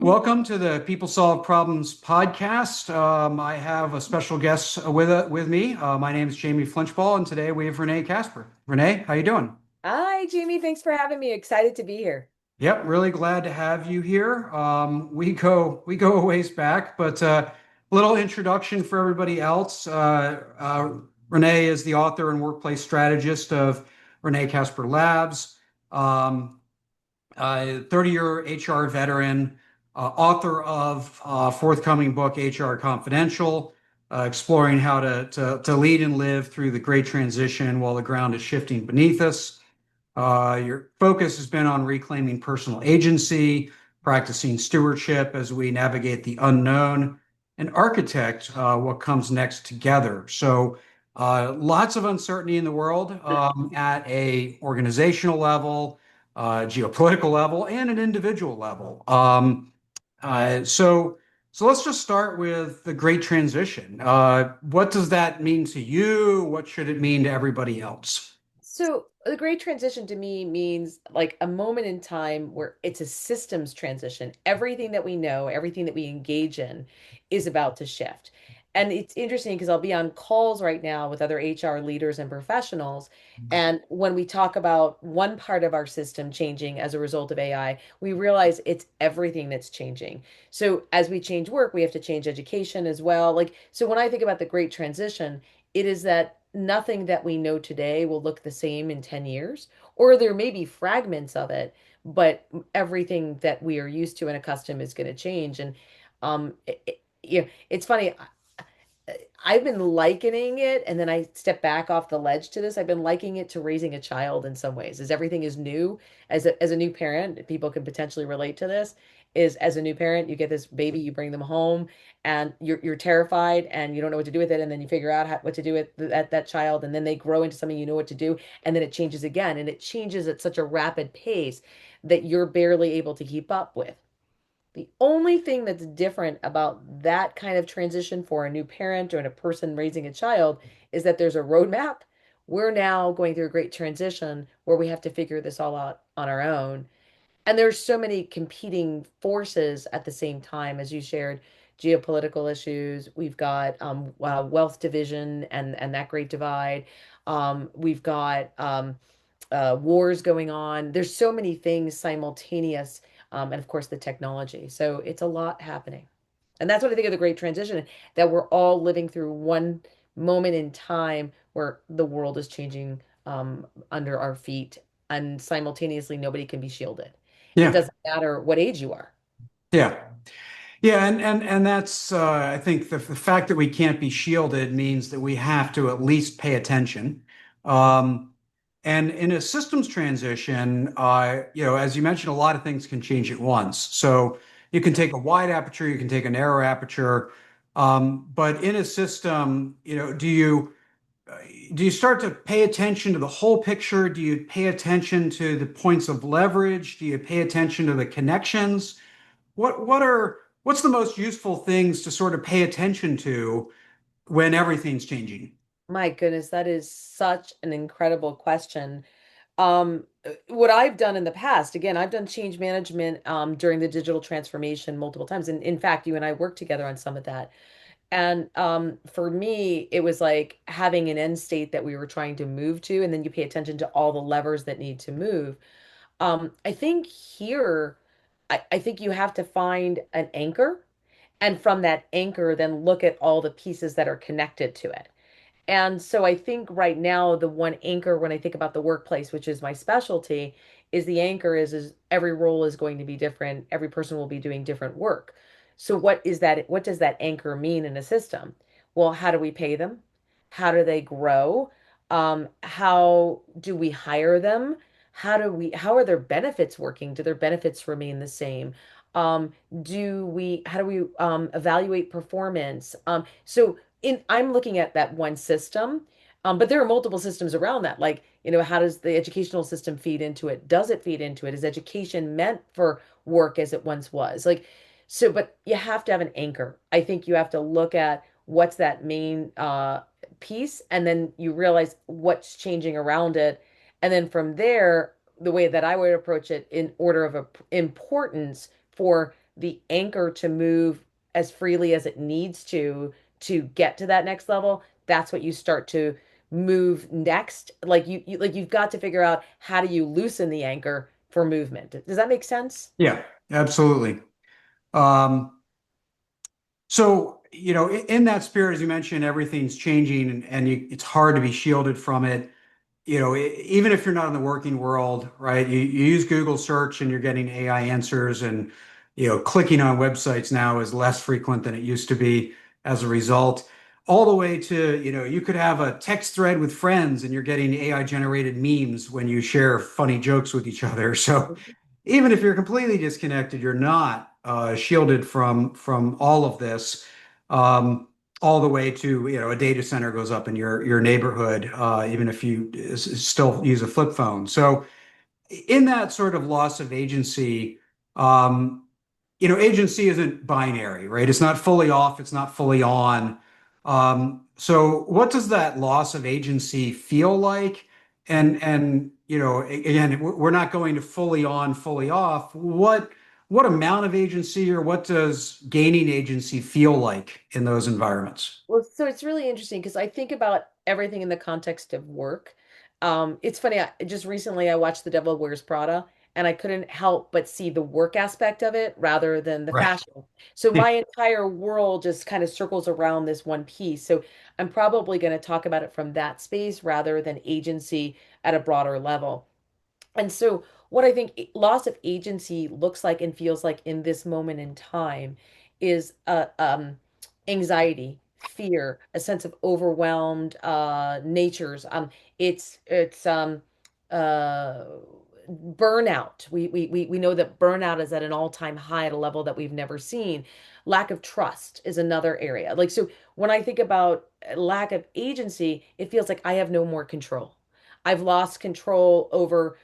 Welcome to the People Solve Problems podcast. I have a special guest with me. My name is Jamie Flinchbaugh, and today we have Renee Kaspar. Renee, how you doing? Hi, Jamie. Thanks for having me. Excited to be here. Yep, really glad to have you here. We go a ways back, but little introduction for everybody else. Renee is the author and workplace strategist of Renee Kaspar Labs. Um, 30-year HR veteran, author of forthcoming book HR Confidential, exploring how to lead and live through the great transition while the ground is shifting beneath us. Your focus has been on reclaiming personal agency, practicing stewardship as we navigate the unknown, and architect what comes next together. So, lots of uncertainty in the world at a organizational level, geopolitical level, and an individual level. Uh, so, so let's just start with the Great Transition. What does that mean to you? What should it mean to everybody else? So, the great transition to me means like a moment in time where it's a systems transition. Everything that we know, everything that we engage in is about to shift. And it's interesting because I'll be on calls right now with other HR leaders and professionals. And when we talk about one part of our system changing as a result of AI, we realize it's everything that's changing. So, as we change work, we have to change education as well. So when I think about the great transition, it is that nothing that we know today will look the same in 10 years, or there may be fragments of it, but everything that we are used to and accustomed is going to change. And it's funny. I've been likening it, and then I step back off the ledge to this. I've been likening it to raising a child in some ways, as everything is new. As a new parent, people can potentially relate to this. Is as a new parent, you get this baby, you bring them home, and you're terrified, and you don't know what to do with it, and then you figure out what to do with that child, and then they grow into something you know what to do, and then it changes again, and it changes at such a rapid pace that you're barely able to keep up with. The only thing that's different about that kind of transition for a new parent or a person raising a child is that there's a roadmap. We're now going through a great transition where we have to figure this all out on our own. And there's so many competing forces at the same time, as you shared, geopolitical issues. We've got wealth division and that great divide. We've got wars going on. There's so many things simultaneous, and of course the technology. So it's a lot happening, and that's what I think of the Great Transition. That we're all living through one moment in time where the world is changing under our feet, and simultaneously nobody can be shielded. It Yeah, doesn't matter what age you are. yeah. Yeah, and that's I think the fact that we can't be shielded means that we have to at least pay attention. Um, and in a systems transition, as you mentioned, a lot of things can change at once. So you can take a wide aperture, you can take a narrow aperture, but in a system, do you start to pay attention to the whole picture? Do you pay attention to the points of leverage? Do you pay attention to the connections? What's the most useful things to sort of pay attention to when everything's changing? My goodness, that is such an incredible question. What I've done in the past, again, I've done change management during the digital transformation multiple times. And in fact, you and I worked together on some of that. And for me, it was like having an end state that we were trying to move to, and then you pay attention to all the levers that need to move. I think here, I think you have to find an anchor, and from that anchor, then look at all the pieces that are connected to it. And so I think right now the one anchor when I think about the workplace, which is my specialty, is the anchor is every role is going to be different. Every person will be doing different work. So what is that? What does that anchor mean in a system? Well, how do we pay them? How do they grow? How do we hire them? How are their benefits working? Do their benefits remain the same? How do we evaluate performance? I'm looking at that one system, but there are multiple systems around that. Like, how does the educational system feed into it? Does it feed into it? Is education meant for work as it once was? But you have to have an anchor. I think you have to look at what's that main piece, and then you realize what's changing around it. And then from there, the way that I would approach it in order of importance for the anchor to move as freely as it needs to get to that next level, that's what you start to move next. Like you've got to figure out how do you loosen the anchor for movement. Does that make sense? Yeah, absolutely. Um, so, in that spirit, as you mentioned, everything's changing and it's hard to be shielded from it. Even if you're not in the working world, right? You use Google search and you're getting AI answers, and clicking on websites now is less frequent than it used to be as a result. All the way to, you could have a text thread with friends and you're getting AI generated memes when you share funny jokes with each other. So even if you're completely disconnected, you're not shielded from all of this. All the way to a data center goes up in your neighborhood, even if you still use a flip phone. So in that sort of loss of agency, um, agency isn't binary, right? It's not fully off, it's not fully on. So what does that loss of agency feel like? And again, we're not going to fully on, fully off. What amount of agency or what does gaining agency feel like in those environments? Well, so it's really interesting because I think about everything in the context of work. It's funny, just recently I watched The Devil Wears Prada, and I couldn't help but see the work aspect of it rather than the Right. fashion. So my entire world just kind of circles around this one piece. So I'm probably going to talk about it from that space rather than agency at a broader level. And so, what I think loss of agency looks like and feels like in this moment in time is anxiety, fear, a sense of overwhelmed natures. It's uh, burnout. We know that burnout is at an all-time high at a level that we've never seen. Lack of trust is another area. Like so, when I think about lack of agency, it feels like I have no more control. I've lost control over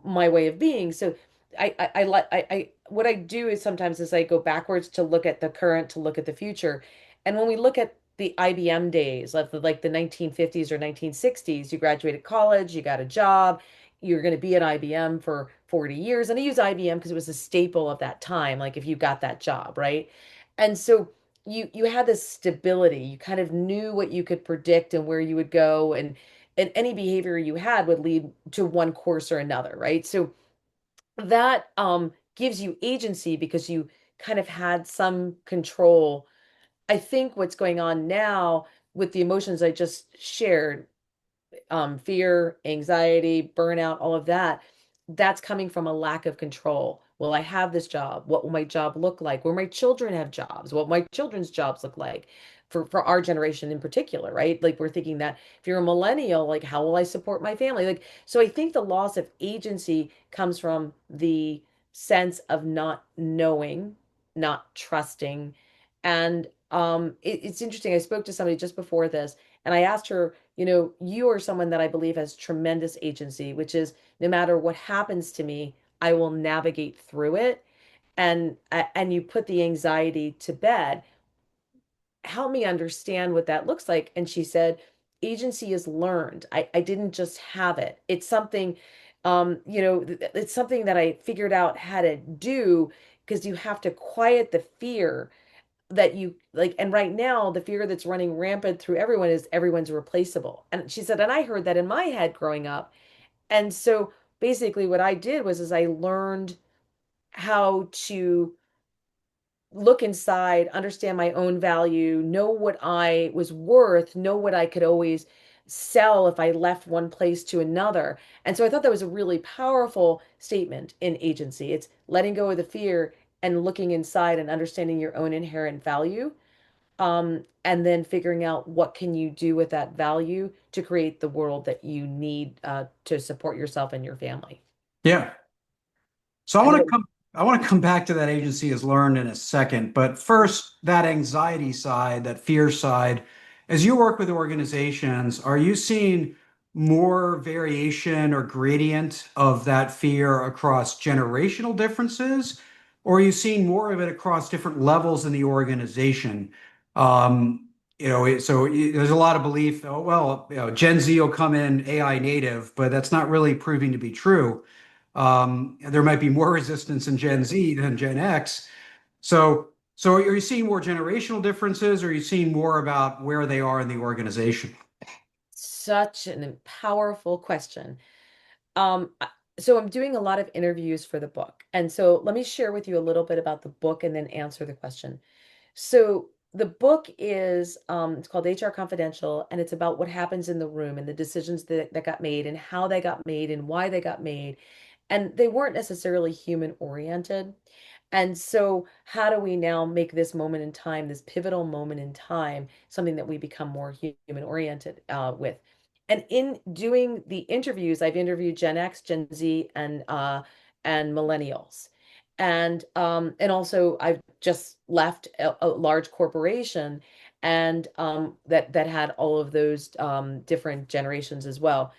my way of being. So what I do is sometimes is I go backwards to look at the current, to look at the future. And when we look at the IBM days, like the 1950s or 1960s, you graduated college, you got a job, you're going to be at IBM for 40 years. And I use IBM because it was a staple of that time, like if you got that job, right? And so you had this stability. You kind of knew what you could predict and where you would go, and any behavior you had would lead to one course or another, right? So that gives you agency because you kind of had some control. I think what's going on now with the emotions I just shared, fear, anxiety, burnout, all of that, that's coming from a lack of control. Will I have this job? What will my job look like? Will my children have jobs? What will my children's jobs look like? For our generation in particular, right? Like we're thinking that if you're a millennial, like how will I support my family? Like, so I think the loss of agency comes from the sense of not knowing, not trusting. And it's interesting. I spoke to somebody just before this, and I asked her, you are someone that I believe has tremendous agency, which is no matter what happens to me, I will navigate through it. And you put the anxiety to bed. Help me understand what that looks like. And she said, agency is learned. I didn't just have it. It's something, it's something that I figured out how to do because you have to quiet the fear that you like. And right now the fear that's running rampant through everyone is everyone's replaceable. And she said, and I heard that in my head growing up. And so basically what I did was is I learned how to look inside, understand my own value, know what I was worth, know what I could always sell if I left one place to another. And so I thought that was a really powerful statement in agency. It's letting go of the fear and looking inside and understanding your own inherent value, and then figuring out what can you do with that value to create the world that you need to support yourself and your family. Yeah. So And what I want to come back to that agency as learned in a second, but first that anxiety side, that fear side, as you work with organizations, are you seeing more variation or gradient of that fear across generational differences, or are you seeing more of it across different levels in the organization? There's a lot of belief, oh, well, Gen Z will come in AI native, but that's not really proving to be true. There might be more resistance in Gen Z than Gen X. So are you seeing more generational differences, or are you seeing more about where they are in the organization? Such an powerful question. Um, I- so I'm doing a lot of interviews for the book. And so let me share with you a little bit about the book and then answer the question. So the book is it's called HR Confidential, and it's about what happens in the room and the decisions that got made and how they got made and why they got made. And they weren't necessarily human oriented. And so, how do we now make this moment in time, this pivotal moment in time, something that we become more human oriented with? And in doing the interviews, I've interviewed Gen X, Gen Z, and millennials, and also I've just left a large corporation, and that had all of those different generations as well,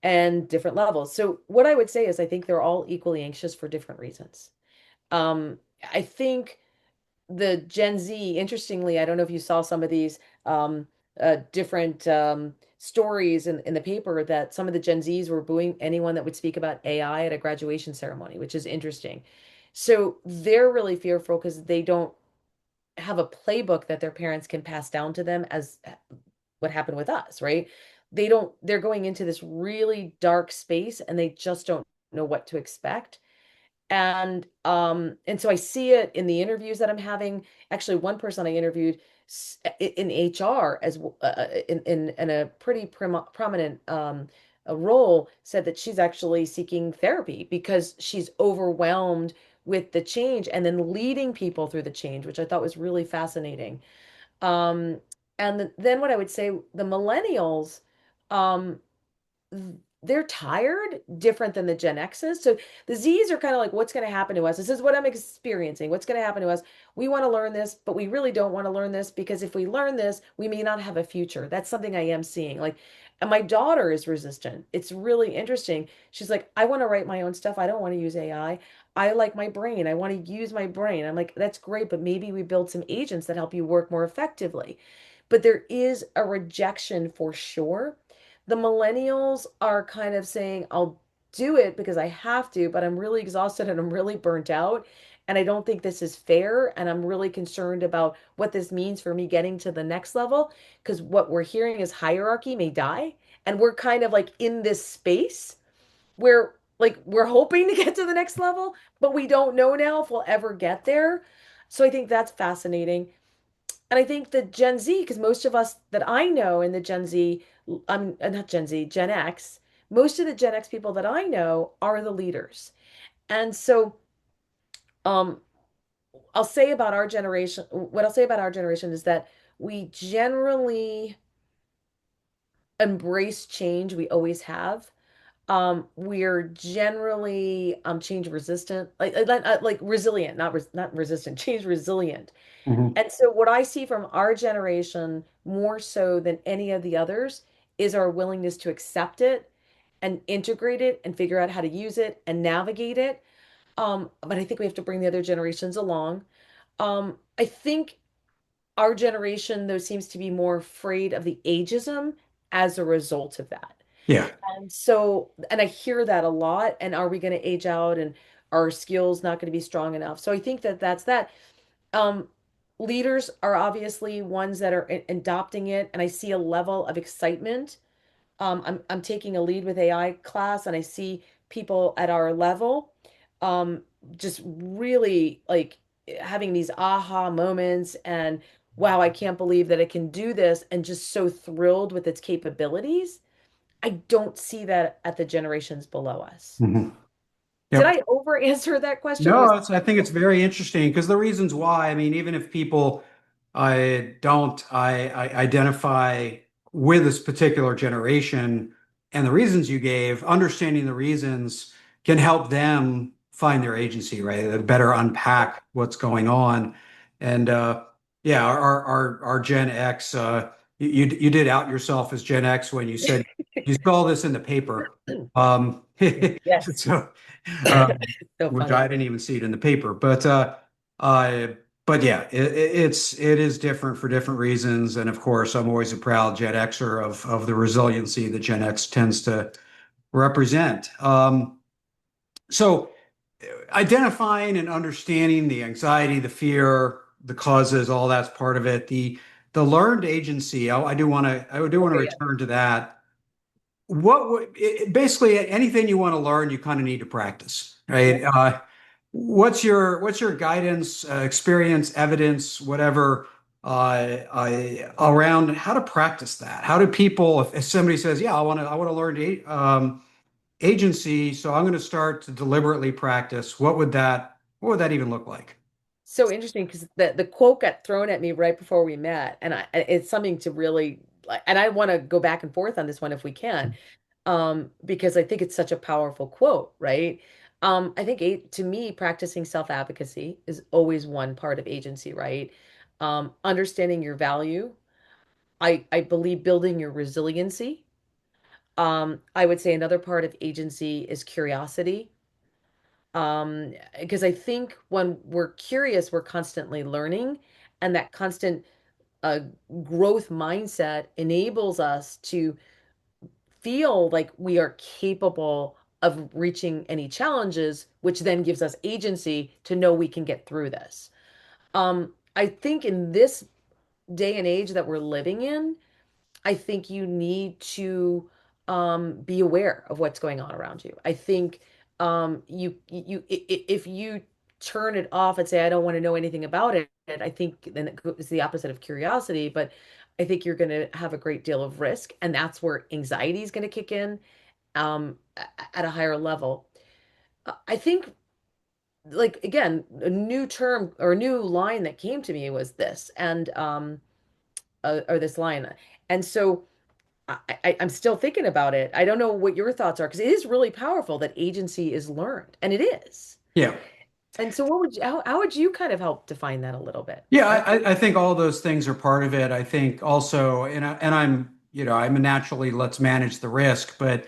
and different levels. So what I would say is I think they're all equally anxious for different reasons. Um, I think the Gen Z, interestingly, I don't know if you saw some of these different stories in the paper that some of the Gen Zs were booing anyone that would speak about AI at a graduation ceremony, which is interesting. So they're really fearful because they don't have a playbook that their parents can pass down to them as what happened with us, right? They're going into this really dark space and they just don't know what to expect. And so I see it in the interviews that I'm having. Actually, one person I interviewed in HR in a pretty prominent a role said that she's actually seeking therapy because she's overwhelmed with the change and then leading people through the change, which I thought was really fascinating. Um, and then what I would say, the millennials, um, they're tired, different than the Gen X's. So the Z's are kind of like, what's going to happen to us? This is what I'm experiencing. What's going to happen to us? We want to learn this, but we really don't want to learn this because if we learn this, we may not have a future. That's something I am seeing. Like, and my daughter is resistant. It's really interesting. She's like, I want to write my own stuff. I don't want to use AI. I like my brain. I want to use my brain. I'm like, that's great, but maybe we build some agents that help you work more effectively. But there is a rejection for sure. The millennials are kind of saying, I'll do it because I have to, but I'm really exhausted and I'm really burnt out. And I don't think this is fair. And I'm really concerned about what this means for me getting to the next level. Because what we're hearing is hierarchy may die. And we're kind of like in this space where like we're hoping to get to the next level, but we don't know now if we'll ever get there. So I think that's fascinating. And I think the Gen Z, because most of us that I know in the Gen Z, not Gen Z, Gen X, most of the Gen X people that I know are the leaders. And so, um, I'll say about our generation, what I'll say about our generation is that we generally embrace change. We always have. We're generally change resistant, like resilient, not resistant, change resilient. Mhm. And so, what I see from our generation more so than any of the others is our willingness to accept it and integrate it and figure out how to use it and navigate it. But I think we have to bring the other generations along. I think our generation, though, seems to be more afraid of the ageism as a result of that. Yeah. And so, and I hear that a lot. And are we going to age out and our skills not going to be strong enough? So I think that that's that. Um, Leaders are obviously ones that are adopting it, and I see a level of excitement. I'm taking a lead with AI class, and I see people at our level, um, just really like having these aha moments and wow, I can't believe that it can do this, and just so thrilled with its capabilities. I don't see that at the generations below us. Mhm. Did Yep. I over answer that question, or was No, I think it's very interesting because the reasons why, I mean, even if people I identify with this particular generation and the reasons you gave, understanding the reasons can help them find their agency, right? They better unpack what's going on. And yeah, our Gen X, you did out yourself as Gen X when you said you saw this in the paper. yes, So uh, so which I funny. didn't even see it in the paper. Uh, but yeah, it is different for different reasons. And of course, I'm always a proud Gen Xer of the resiliency that Gen X tends to represent. So identifying and understanding the anxiety, the fear, the causes, all that's part of it. The learned agency, I do want to Okay, yeah. return to that. What would basically anything you want to learn, you kind of need to practice, Yeah. right? What's your guidance, experience, evidence, whatever, around how to practice that? How do people, if somebody says, "Yeah, I want to learn agency, so I'm going to start to deliberately practice," what would that even look like? So interesting because the quote got thrown at me right before we met, and it's something to really like, and I want to go back and forth on this one if we can, because I think it's such a powerful quote, right? I think to me, practicing self-advocacy is always one part of agency, right? Understanding your value. I believe building your resiliency. I would say another part of agency is curiosity. Because I think when we're curious, we're constantly learning, and that constant uh, growth mindset enables us to feel like we are capable of reaching any challenges, which then gives us agency to know we can get through this. I think in this day and age that we're living in, I think you need to be aware of what's going on around you. I think if you turn it off and say, I don't want to know anything about it, I think then it's the opposite of curiosity. But I think you're going to have a great deal of risk, and that's where anxiety is going to kick in at a higher level. I think, like again, a new term or a new line that came to me was this, and or this line, and so. I'm still thinking about it. I don't know what your thoughts are because it is really powerful that agency is learned, and it is. Yeah. And so, what would how would you kind of help define that a little bit? Yeah, I think all those things are part of it. I think also, and I'm, I'm a naturally let's manage the risk, but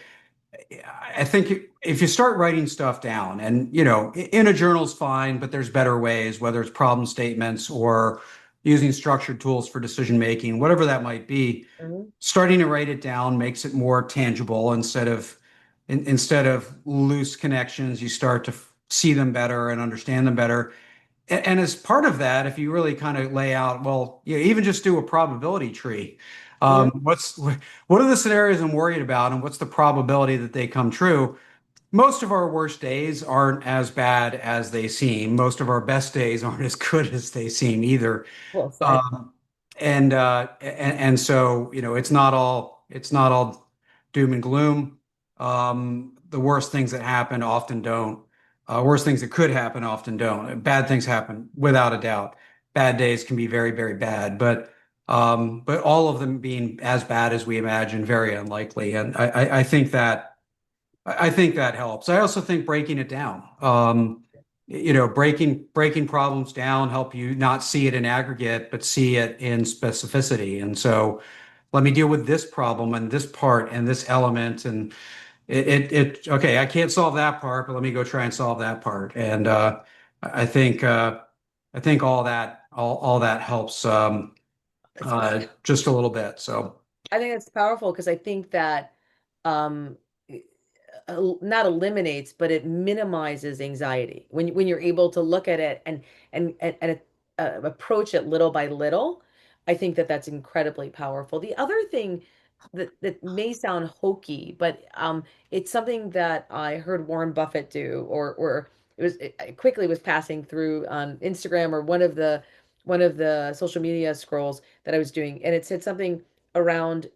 I think if you start writing stuff down and, in a journal's fine, but there's better ways, whether it's problem statements or using structured tools for decision making, whatever that might be, Mhm. starting to write it down makes it more tangible instead of loose connections, you start to see them better and understand them better. And as part of that, if you really kind of lay out, well, even just do a probability tree. Mhm. What are the scenarios I'm worried about, and what's the probability that they come true? Most of our worst days aren't as bad as they seem. Most of our best days aren't as good as they seem either. Well said. Um, and so, it's not all doom and gloom. The worst things that happen often don't. Worst things that could happen often don't. Bad things happen without a doubt. Bad days can be very, very bad, but all of them being as bad as we imagine, very unlikely. And I think that helps. I also think breaking it down. Breaking problems down help you not see it in aggregate, but see it in specificity. And so, let me deal with this problem and this part and this element. And okay, I can't solve that part, but let me go try and solve that part. And I think I think all that helps It's, just a little bit. So I think it's powerful because I think that um, not eliminates, but it minimizes anxiety when you're able to look at it and approach it little by little. I think that that's incredibly powerful. The other thing that may sound hokey, but it's something that I heard Warren Buffett do, or it quickly was passing through on Instagram or one of the social media scrolls that I was doing, and it said something around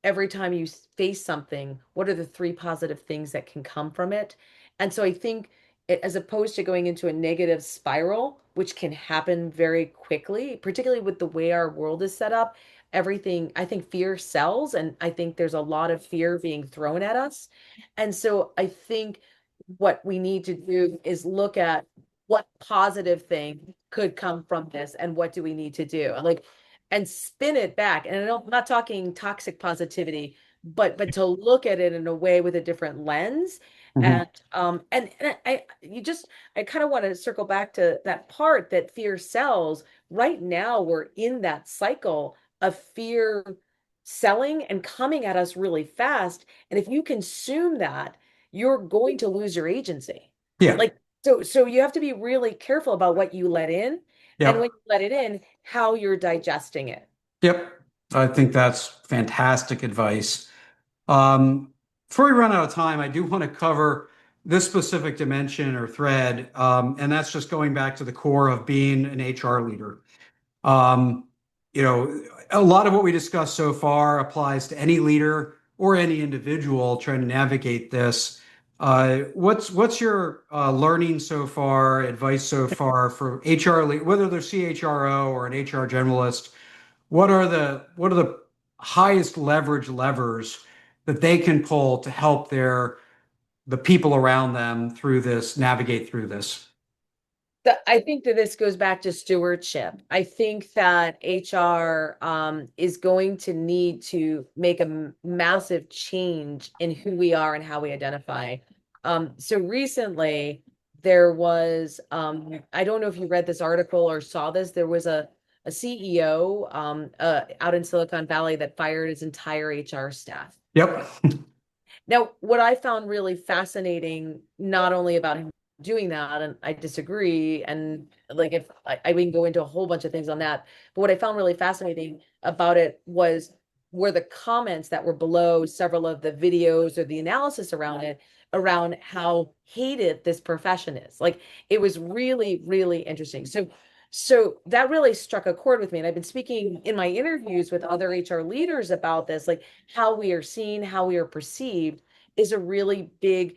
every time you face something, what are the three positive things that can come from it? And so I think as opposed to going into a negative spiral, which can happen very quickly, particularly with the way our world is set up, everything, I think fear sells, and I think there's a lot of fear being thrown at us. And so I think what we need to do is look at what positive thing could come from this and what do we need to do? Like, and spin it back. And I'm not talking toxic positivity, but to look at it in a way with a different lens. mhm. And I kind of want to circle back to that part that fear sells. Right now, we're in that cycle of fear selling and coming at us really fast. And if you consume that, you're going to lose your agency. Yeah, Like So you have to be really careful about what you let in, and when Yep. you let it in, how you're digesting it. Yep. I think that's fantastic advice. Um, Before we run out of time, I do want to cover this specific dimension or thread, and that's just going back to the core of being an HR leader. Um, a lot of what we discussed so far applies to any leader or any individual trying to navigate this. What's your learning so far, advice so far for HR, whether they're CHRO or an HR generalist? What are the highest leverage levers that they can pull to help the people around them through this, navigate through this? I think that this goes back to stewardship. I think that HR is going to need to make a massive change in who we are and how we identify. So recently, there was, I don't know if you read this article or saw this, there was a CEO out in Silicon Valley that fired his entire HR staff. Yep. Now, what I found really fascinating, not only about him doing that, and I disagree, and like if I can go into a whole bunch of things on that, but what I found really fascinating about it was were the comments that were below several of the videos or the analysis around it, around how hated this profession is. Like it was really, really interesting. So that really struck a chord with me. And I've been speaking in my interviews with other HR leaders about this, like how we are seen, how we are perceived is a really big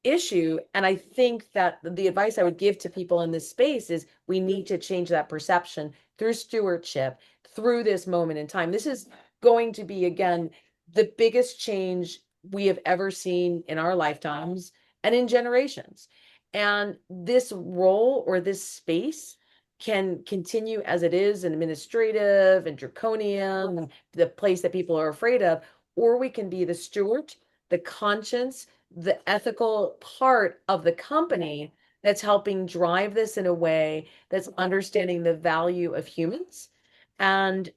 issue. And I think that the advice I would give to people in this space is we need to change that perception through stewardship, through this moment in time. This is going to be, again, the biggest change we have ever seen in our lifetimes and in generations. And this role or this space can continue as it is, and administrative and draconian, the place that people are afraid of, or we can be the steward, the conscience, the ethical part of the company that's helping drive this in a way that's understanding the value of humans and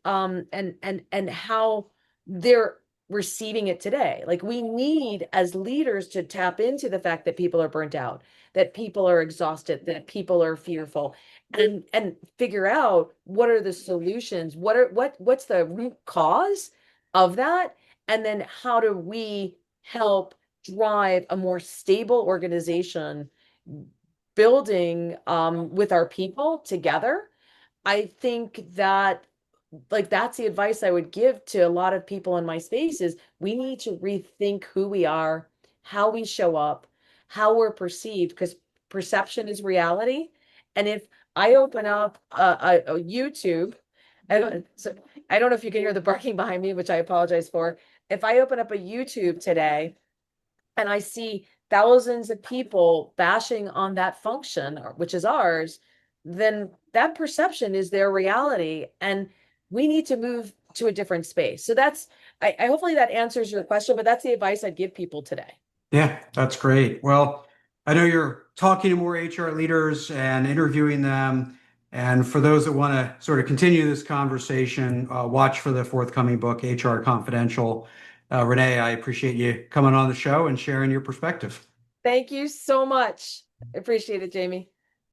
how they're receiving it today. Like we need as leaders to tap into the fact that people are burnt out, that people are exhausted, that people are fearful, and figure out what are the solutions, what's the root cause of that, and then how do we help drive a more stable organization, building with our people together. I think that like that's the advice I would give to a lot of people in my space is we need to rethink who we are, how we show up, how we're perceived, because perception is reality. And if I open up a YouTube, so I don't know if you can hear the barking behind me, which I apologize for. If I open up a YouTube today and I see thousands of people bashing on that function, which is ours, then that perception is their reality. And we need to move to a different space. So that's, I hopefully that answers your question, but that's the advice I'd give people today. Yeah, that's great. Well, I know you're talking to more HR leaders and interviewing them. And for those that want to sort of continue this conversation, watch for the forthcoming book, HR Confidential. Renee, I appreciate you coming on the show and sharing your perspective. Thank you so much. I appreciate it, Jamie.